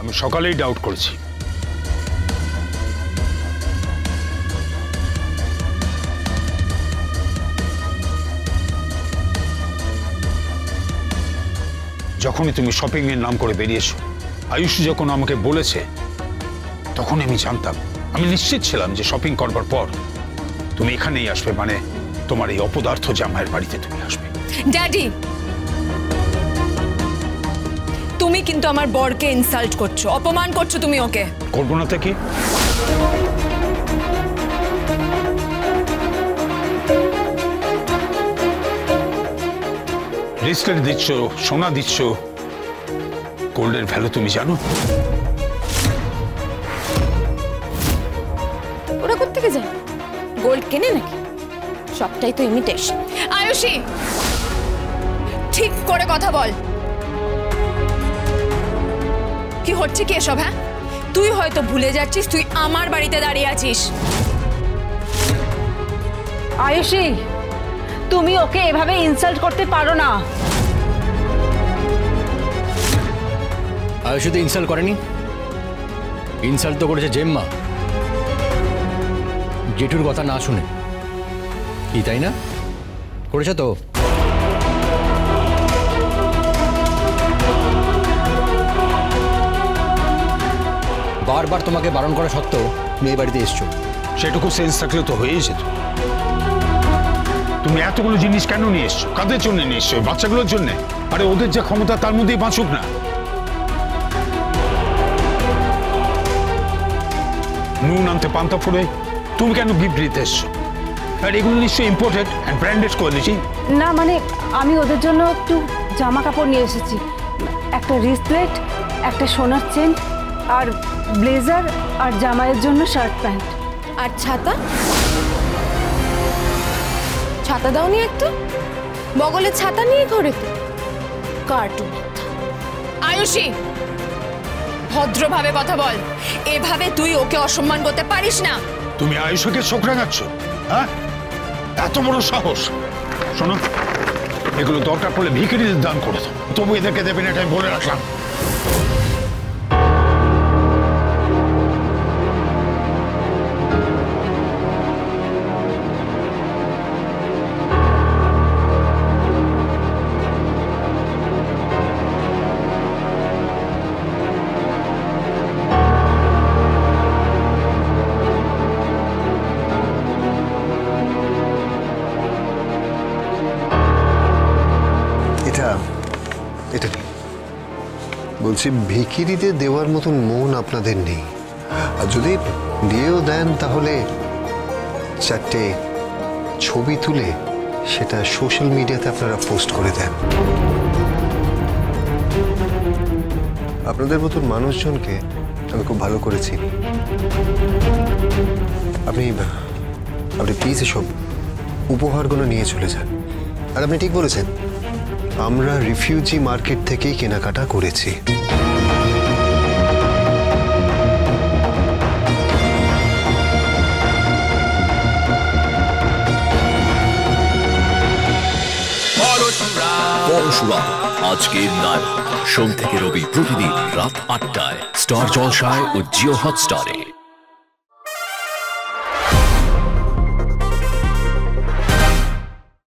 আমি সকালেই ডাউট করেছি। যখনই তুমি শপিং এর নাম করে বেরিয়েছো, আয়ুষ যখন আমাকে বলেছে, তখন আমি জানতাম, আমি নিশ্চিত ছিলাম যে শপিং করবার পর তুমি এখানেই আসবে, মানে তোমার এই অপদার্থ জামাইয়ের বাড়িতে তুমি আসবে। ড্যাডি, তুমি কিন্তু আমার বরকে ইনসাল্ট করছো, অপমান করছো তুমি ওকে। করবো না তো কি? রিস্কেট দিচ্ছ, সোনা দিচ্ছ, গোল্ডের ভ্যালু তুমি জানো? ওরা কোত্থেকে যায়? গোল্ড কেনে নাকি? সবটাই তো ইমিটেশন। আয়ুষী, ঠিক করে কথা বল। কি হচ্ছে কি এসব? হ্যাঁ, তুই হয়তো ভুলে যাচ্ছিস তুই আমার বাড়িতে দাঁড়িয়ে আছিস। আয়ুষী, তুমি ওকে এভাবে ইনসাল্ট করতে পারো না। আয়ুষী তো ইনসাল্ট করেনি, ইনসাল্ট তো করেছে জেম্মা, জেঠুর কথা না শুনে। কি তাই না? করেছে তো। বারবার তোমাকে বারণ করা সত্ত্বেও তুমি এই বাড়িতে এসছো। সেটুকু সেন্স থাকলে তো হয়েই যেত। তুমি এতগুলো জিনিস কেন নিয়ে এসছো? কাদের জন্য নিয়ে এসছো? বাচ্চাগুলোর জন্য? আরে ওদের যে ক্ষমতা তার মধ্যেই বাঁচুক না। নুন আনতে পান্তা ফুড়ে তুমি কেন গিফট দিতে এসছো? আর এগুলো নিশ্চয়ই ইম্পোর্টেড অ্যান্ড ব্র্যান্ডেড কোয়ালিটি। না মানে আমি ওদের জন্য একটু জামা কাপড় নিয়ে এসেছি, একটা রিস্টলেট, একটা সোনার চেন, আর ব্লেজার, আর জামাইয়ের জন্য শার্ট প্যান্ট। আর ছাতা? ছাতা দাওনি একটা? বগলের ছাতা নিয়ে ঘরেতে কার্টুন। আয়ুষী, ভদ্রভাবে কথা বল। এভাবে তুই ওকে অসম্মান করতে পারিস না। তুমি আয়ুষকে চোখ রাঙাচ্ছ? হ্যাঁ, এত বড় সাহস! শোনো, এগুলো দরকার পড়লে ভিখিরিদের দান করে দাও, তবু এদেরকে দেবেন, এটাই বলে রাখলাম। বলছি, ভিখিরিদের দেওয়ার মতন মন আপনাদের নেই, আর যদি দিয়েও দেন তাহলে চারটে ছবি তুলে সেটা সোশ্যাল মিডিয়াতে আপনারা পোস্ট করে দেন। আপনাদের মতন মানুষজনকে আমি খুব ভালো করে চিনি। আপনি প্লিজ এসব উপহারগুলো নিয়ে চলে যান। আর আপনি ঠিক বলেছেন, আমরা রিফিউজি মার্কেট থেকেই কেনাকাটা করেছি। পরশুরাম আজকের নায়ক, সোম থেকে রবি প্রতিদিন রাত ৮টায় স্টার জলসায় ও জিও হটস্টারে।